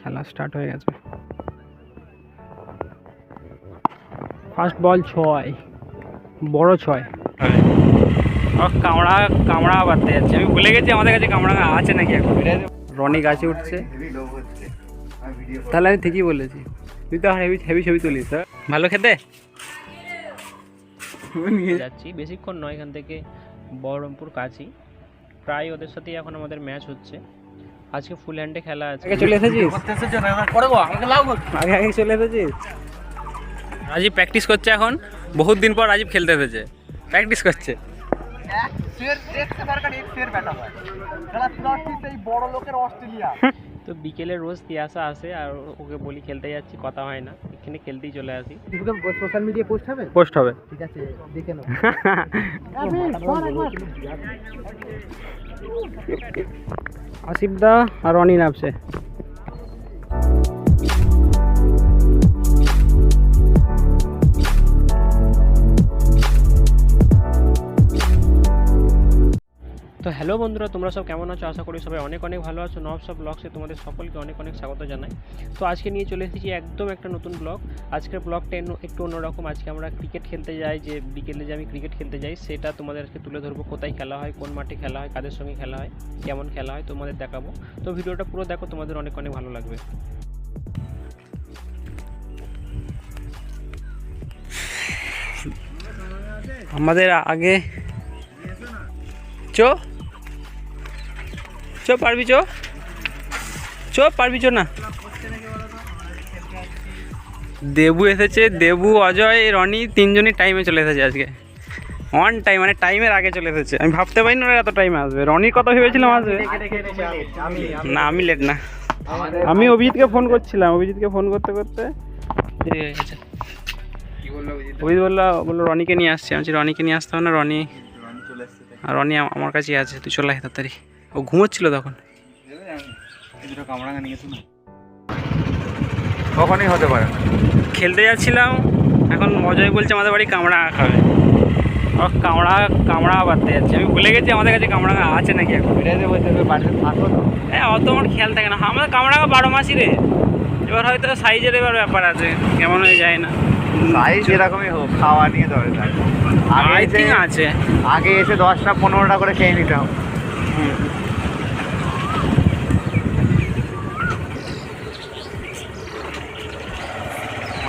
খেলা স্টার্ট হয়ে গেছে। ফার্স্ট বল 6, বড় 6। কামড়া কামড়া বাড়তে যাচ্ছে, আমি ভুলে গেছি আমাদের কাছে কামড়া আছে নাকি এখন। রনি গাছে উঠছে, তাহলে আমি ঠিকই বলেছি। তুই তো হেভি হেভি ছবি তুলিস। ভালো খেতে যাচ্ছি, বেশিক্ষণ নয়, এখান থেকে বহরমপুর কাছি। প্রায় ওদের সাথেই এখন আমাদের ম্যাচ হচ্ছে। আজকে ফুল হ্যান্ডে খেলা আছে। আগে চলে এসেছিস? আগে আগে চলে এসেছিস? রাজীব প্র্যাকটিস করছে এখন, বহুত দিন পর রাজীব খেলতে এসেছে, প্র্যাকটিস করছে। তো বিকেলে রোজ তিয়াসা আসে আর ওকে বলি খেলতে যাচ্ছি, কথা হয় না, এখানে খেলতেই চলে আসি। সোশ্যাল মিডিয়া পোস্ট হবে। ঠিক আছে, দেখে নাও। আসিফ দা আর রনি নামছে। তো হ্যালো বন্ধুরা, তোমরা সব কেমন আছো? আশা করি সবাই অনেক অনেক ভালো আছো। নব সব ব্লগসে তোমাদের সকলকে অনেক অনেক স্বাগত জানাই। তো আজকে নিয়ে চলে এসেছি একদম একটা নতুন ব্লগ। আজকের ব্লগটা একটু অন্যরকম। আজকে আমরা ক্রিকেট খেলতে যাই, যে বিকেলে যে আমি ক্রিকেট খেলতে যাই সেটা তোমাদের আজকে তুলে ধরবো। কোথায় খেলা হয়, কোন মাঠে খেলা হয়, কাদের সঙ্গে খেলা হয়, কেমন খেলা হয় তোমাদের দেখাবো। তো ভিডিওটা পুরো দেখো, তোমাদের অনেক অনেক ভালো লাগবে। আমাদের আগে পারবি পারবি না। দেবু এসেছে, দেবু, অজয়, রনি তিনজনই টাইমে চলে এসেছে আজকে। অন টাইম, মানে টাইমের আগে চলে এসেছে। আমি ভাবতে পারি না ওরা এত টাইমে আসবে। রনির কথা ভেবেছিলাম আসবে না, আমি লেট না। আমি অভিজিৎকে ফোন করছিলাম, অভিজিৎকে ফোন করতে করতে দেরি হয়ে গেছে। অভিজিৎ বললো রনিকে নিয়ে আসছি। আমি রনিকে নিয়ে আসতে হবে না, রনি রনি আমার কাছেই আছে, তুই চলে আয় তাড়াতাড়ি। ও ঘুমোচ্ছিল তখন। কখনই হতে পারে না। খেলতে যাচ্ছিলাম, এখন অজয় বলছে আমাদের বাড়ি কামড়া খাবে। কামড়া বাড়তে যাচ্ছে, আমি ভুলে গেছি আমাদের কাছে কামড়া আছে নাকি এখন। হ্যাঁ, অত আমার খেয়াল থাকে না। আমাদের কামড়া 12 মাসই রে। এবার হয়তো সাইজের এবার ব্যাপার আছে, কেমন হয়ে যায় না। সাইজ এরকমই হোক, খাওয়া নিয়ে ধরে থাকে। আই থিঙ্ক আছে। আগে এসে 10টা 15টা করে খেয়ে নিতাম।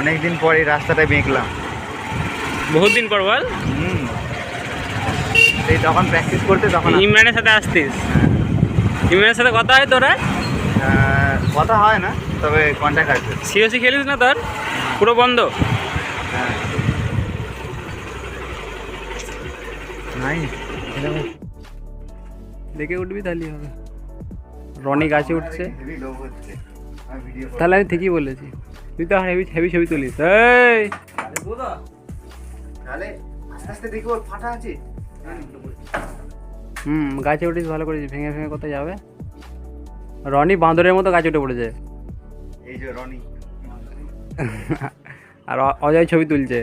অনেকদিন পর এই রাস্তাটায় মেঘলাম। বহুত দিন পর বল। এই তখন প্র্যাকটিস করতে, তখন ইমরানের সাথে আসতিস। ইমরানের সাথে কথা হয় তোরা? কথা হয় না, তবে কন্ট্যাক্ট আছে। সিওসি খেলিস না তোর? পুরো বন্ধ? হ্যাঁ, নাই। দেখে উঠবি তাহলে হবে। রনি গাছে উঠছে, তাহলে আমি ঠিকই বলেছি। তুই তো হেভি হেভি ছবি তুলিস। এই আস্তে আস্তে দেখবো ফাটা আছে। গাছে উঠিস, ভালো করেছিস। ভেঙে ভেঙে কোথায় যাবে? রনি বাঁদরের মতো গাছে উঠে পড়েছে। এই যে রনি আর অজয় ছবি তুলছে,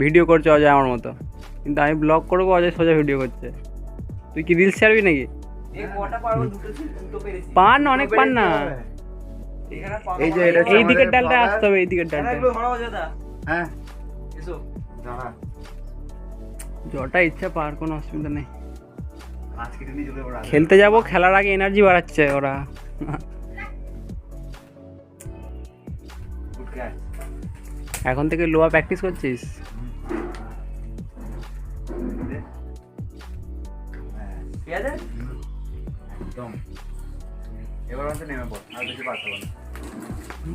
ভিডিও করছে অজয় আমার মতো। কিন্তু আমি ব্লগ করবো, অজয় সোজা ভিডিও করছে। তুই কি রিলস ছাড়বি নাকি? পান অনেক পান না। এই যে এই দিকের ডালটা আসতে হবে, এই দিকের ডালটা। হ্যাঁ, যটা ইচ্ছা পার, কোনো অসুবিধা নেই। খেলতে যাবো, খেলার আগে এনার্জি বাড়াচ্ছে ওরা। এখন থেকে লোয়া প্র্যাকটিস করছিস?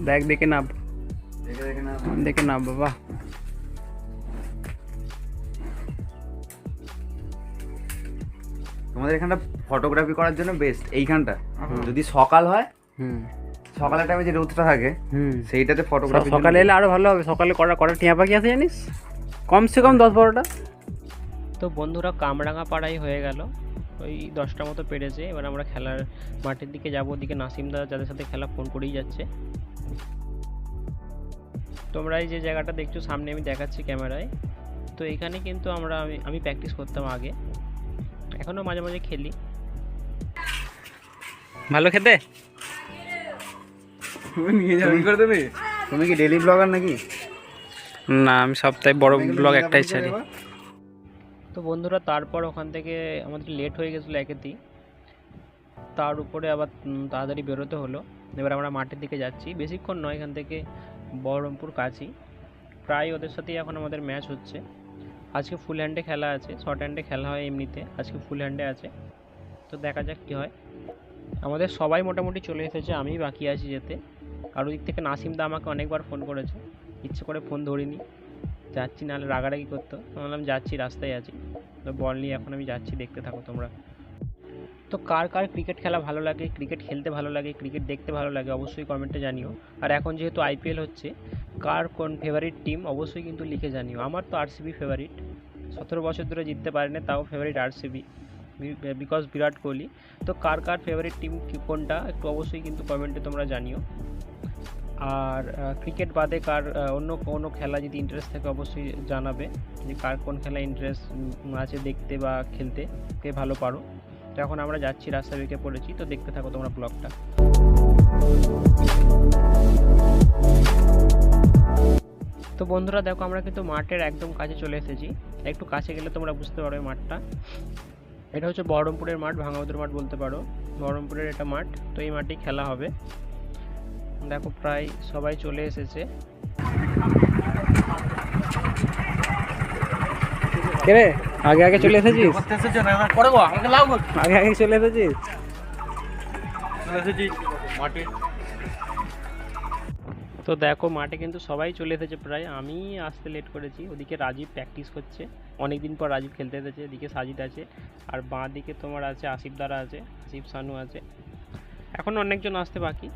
দেখ, দেখে নাব, দেখে নাব বাবা। তোমাদের এখানটা ফটোগ্রাফি করার জন্য বেস্ট। এইখানটা যদি সকাল হয়, সকালের টাইমে যে রোদটা থাকে, সেইটাতে ফটোগ্রাফি সকালে এলে আরো ভালো হবে। সকালে কটা টিয়া পাখি আছে জানিস? কমসে কম 10-12টা। তো বন্ধুরা, কামরাঙা পাড়াই হয়ে গেল, ওই 10টা মতো পেরেছে। এবার আমরা খেলার মাঠের দিকে যাবো। ওদিকে নাসিমদা যাদের সাথে খেলা ফোন করেই যাচ্ছে। তোমরা এই যে জায়গাটা দেখছো সামনে, আমি দেখাচ্ছি ক্যামেরায়। তো এখানে কিন্তু আমি প্র্যাকটিস করতাম আগে, এখনও মাঝে মাঝে খেলি। ভালো খেতে? নিয়ে যাবে করে দেবে। তুমি কি ডেইলি ব্লগার নাকি? না, আমি সপ্তাহে বড় ব্লগ একটাই ছাড়ি। তো বন্ধুরা তারপর ওখান থেকে আমাদের লেট হয়ে গেছিলো একেতেই, তার উপরে আবার তাড়াতাড়ি বেরোতে হলো। এবার আমরা মাঠের দিকে যাচ্ছি, বেশিক্ষণ নয়, এখান থেকে বহরমপুর কাছেই, প্রায় ওদের সাথেই এখন আমাদের ম্যাচ হচ্ছে। আজকে ফুল হ্যান্ডে খেলা আছে, শর্ট হ্যান্ডে খেলা হয় এমনিতে, আজকে ফুল হ্যান্ডে আছে। তো দেখা যাক কী হয়। আমাদের সবাই মোটামুটি চলে এসেছে, আমি বাকি আছি যেতে। আর ওদিক থেকে নাসিমদা আমাকে অনেকবার ফোন করেছে, ইচ্ছে করে ফোন ধরিনি, যাচ্ছি নাহলে রাগারাগি করতো। আমি বললাম যাচ্ছি, রাস্তায় আছি। তো বল নিয়ে এখন আমি যাচ্ছি, দেখতে থাকো তোমরা। তো কার কার ক্রিকেট খেলা ভালো লাগে, ক্রিকেট খেলতে ভালো লাগে, ক্রিকেট দেখতে ভালো লাগে, অবশ্যই কমেন্টে জানিও। আর এখন যেহেতু আইপিএল হচ্ছে, কার কোন ফেভারিট টিম অবশ্যই কিন্তু লিখে জানিও। আমার তো আরসিবি ফেভারিট, 17 বছর ধরে জিততে পারে না, তাও favourite RCB, because Virat Kohli. তো কার কার ফেভারিট টিম কোনটা একটু অবশ্যই কিন্তু কমেন্টে তোমরা জানিও। আর ক্রিকেট বাদে কার অন্য কোনো খেলা যদি ইন্টারেস্ট থাকে অবশ্যই জানাবে, যে কার কোন খেলা ইন্টারেস্ট আছে দেখতে বা খেলতে, কে ভালো পারো। তো এখন আমরা যাচ্ছি, রাস্তা বেঁকে পড়েছি, তো দেখতে থাকো তোমরা ব্লগটা। তো বন্ধুরা দেখো, আমরা কিন্তু মাঠের একদম কাছে চলে এসেছি। একটু কাছে গেলে তোমরা বুঝতে পারবে মাঠটা। এটা হচ্ছে বহরমপুরের মাঠ, ভাঙাবুদুর মাঠ বলতে পারো, বহরমপুরের এটা মাঠ। তো এই মাঠেই খেলা হবে। দেখো প্রায় সবাই চলে এসেছে। কে রে, আগে আগে চলে এসেছিস? আগে আগে চলে এসেছিস? তো দেখো মাঠে কিন্তু সবাই চলে এসেছে প্রায়, আমি আসতে লেট করেছি। ওদিকে রাজীব প্র্যাকটিস করছে, অনেকদিন পর রাজীব খেলতে এসেছে। এদিকে সাজিদ আছে, আর বাঁ দিকে তোমার আছে আসিফ দ্বারা আছে, আসিফ সানু আছে, এখন অনেকজন আসতে বাকি।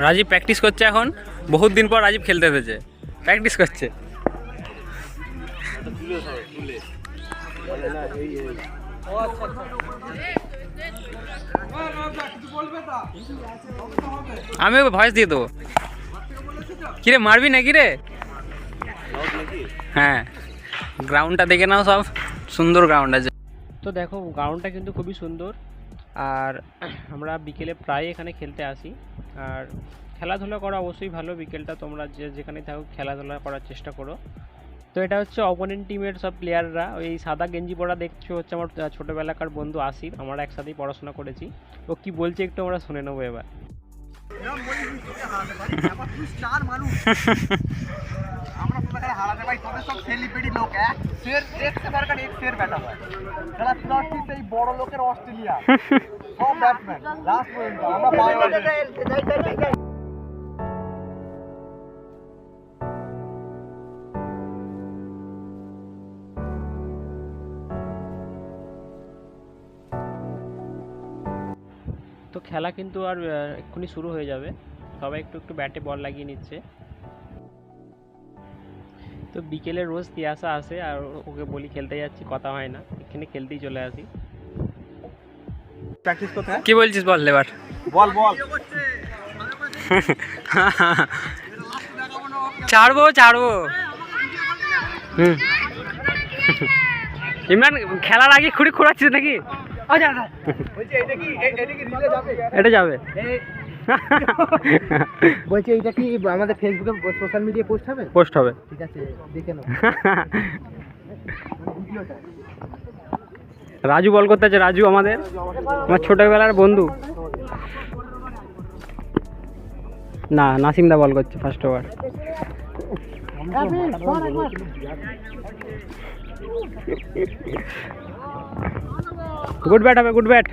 রাজীব প্র্যাকটিস করছে এখন, বহুত দিন পর রাজীব খেলতে এসেছে, প্র্যাকটিস করছে। আমি ভয়েস দিয়ে দেবো। কিরে মারবি নাকি রে? হ্যাঁ, গ্রাউন্ডটা দেখে নাও, সব সুন্দর গ্রাউন্ড আছে। তো দেখো গ্রাউন্ডটা কিন্তু খুবই সুন্দর। আর আমরা বিকেলে প্রায় এখানে খেলতে আসি। আর খেলাধুলা করা অবশ্যই ভালো, বিকেলটা তোমরা যেখানে থাকো খেলাধুলা করার চেষ্টা করো। তো এটা হচ্ছে অপোনেন্ট টিমের সব প্লেয়াররা, ওই সাদা গেঞ্জি পরা দেখছো হচ্ছে আমার ছোটোবেলাকার বন্ধু আসিফ, আমরা একসাথেই পড়াশোনা করেছি। ও কি বলছে একটু আমরা শুনে নেবো এবার। বড় লোকের অস্ট্রেলিয়া সব ব্যাটসম্যান লাস্ট পর্যন্ত আমরা বাংলাদেশ। তো খেলা কিন্তু আর এক্ষুনি শুরু হয়ে যাবে, সবাই একটু একটু ব্যাটে বল লাগিয়ে নিচ্ছে। তো বিকেলে রোজ তিয়াসা আসে, আর ওকে বলি খেলতে যাচ্ছি, কথা হয় না, এখানে খেলতেই চলে আসি। প্র্যাকটিস করতে কি বলছিস বল এবার? বল বল ছাড়বো ছাড়বো। ইমরান খেলার আগে খুঁড়ি খোঁড়াচ্ছিস নাকি? বলছি এটা কি রিলে যাবে? এটা যাবে। বলছি এটা কি আমাদের ফেসবুকে সোশ্যাল মিডিয়ায় পোস্ট হবে? পোস্ট হবে। ঠিক আছে দেখে নাও। রাজু বল করতে আছে, রাজু আমার ছোটবেলার বন্ধু। না, নাসিমদা বল করছে ফার্স্ট ওভার। গুড ব্যাট হবে, গুড ব্যাট।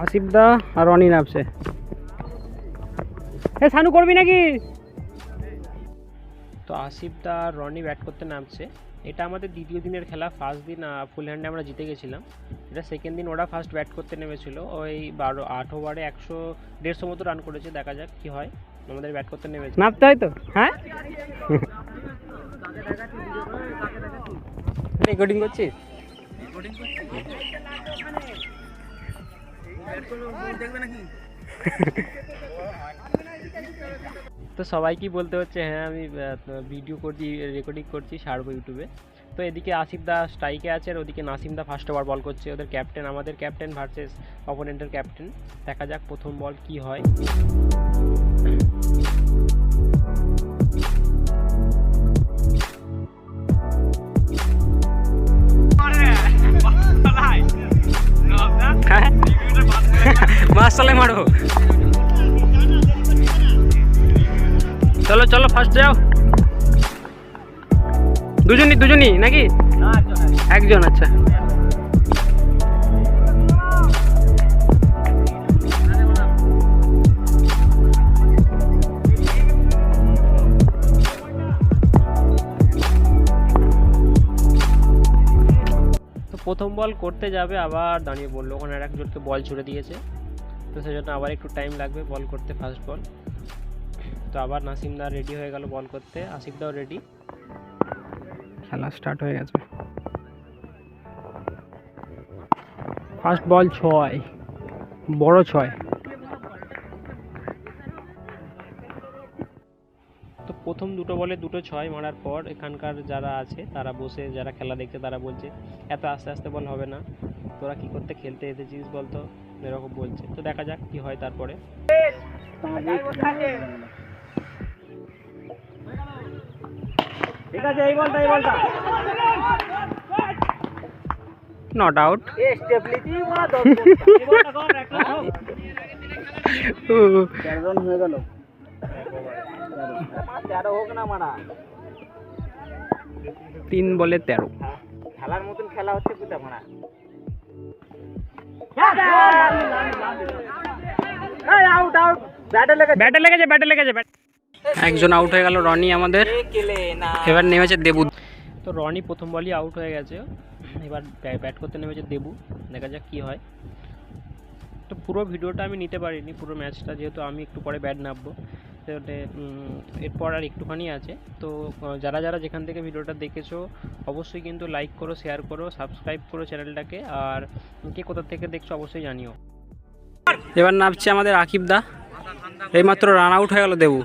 আসিফদা আর রনি নামছে। এ সানু করবি নাকি? তো আসিফদা আর রনি ব্যাট করতে নামছে। এটা আমাদের দ্বিতীয় দিনের খেলা, ফার্স্ট দিন ফুল হ্যান্ডে আমরা জিতে গেছিলাম। এটা সেকেন্ড দিন ওরা ফার্স্ট ব্যাট করতে নেমেছিল, ওই 8 ওভারে 100-150 মতো রান করেছে। দেখা যাক কি হয়, আমাদের ব্যাট করতে নেমেছে। নামতে হয় তো, হ্যাঁ। রেকর্ডিং করছিস? তো সবাইকেই বলতে হচ্ছে হ্যাঁ আমি ভিডিও করছি, রেকর্ডিং করছি, ছাড়বো ইউটিউবে। তো এদিকে আসিফ দা স্ট্রাইকে আছে আর ওদিকে নাসিম দা ফার্স্ট ওভার বল করছে, ওদের ক্যাপ্টেন, আমাদের ক্যাপ্টেন ভার্সেস অপোনেন্টের ক্যাপ্টেন। দেখা যাক প্রথম বল কি হয়। মাসালে মারো, চলো চলো ফার্স্ট যাও। দুজনই নাকি? একজন, আচ্ছা। তো প্রথম বল করতে যাবে, আবার দাঁড়িয়ে পড়লো, ওখানে আর একজনকে বল ছুড়ে দিয়েছে, তো সেজন্য আবার একটু টাইম লাগবে বল করতে ফার্স্ট বল। তো আবার নাসিম দা রেডি হয়ে গেল বল করতে, আসিফ দাও রেডি, খেলা স্টার্ট হয়ে গেছে। ফার্স্ট বল 6, বড় 6। তো প্রথম দুটো বলে দুটো 6 মারার পর এখানকার যারা আছে তারা বসে, যারা খেলা দেখছে তারা বলছে এত আস্তে আস্তে বল হবে না, তোরা কি করতে খেলতে এসেছিস বলতো, এরকম বলছে। তো দেখা যাক কি হয় তারপরে। ঠিক আছে, এই বলটা নট আউট। স্টেবিলিটি পুরো 10 এই বলটা কর, একটা হোক 13 রান হয়ে গেল। 13 হোক না মারা, 3 বলে 13। খেলার মতন খেলা হচ্ছে কোথা মারা। এই আউট ব্যাটে লেগেছে। একজন আউট হয়ে গেল, রনি আমাদের। এবার নেমেছে দেবু। তো রনি প্রথম বলই আউট হয়ে গেছে, এবার ব্যাট করতে নেমেছে দেবু, দেখা যাক কি হয়। তো পুরো ভিডিওটা আমি নিতে পারিনি, পুরো ম্যাচটা, যেহেতু আমি একটু পরে ব্যাট নামবো, সেটা এরপর আর একটুখানি আছে। তো যারা যারা যেখান থেকে ভিডিওটা দেখেছো অবশ্যই কিন্তু লাইক করো, শেয়ার করো, সাবস্ক্রাইব করো চ্যানেলটাকে, আর কে কোথা থেকে দেখছো অবশ্যই জানিও। এবার নামছে আমাদের আকিব দা। এইমাত্র রান আউট হয়ে গেল দেবু।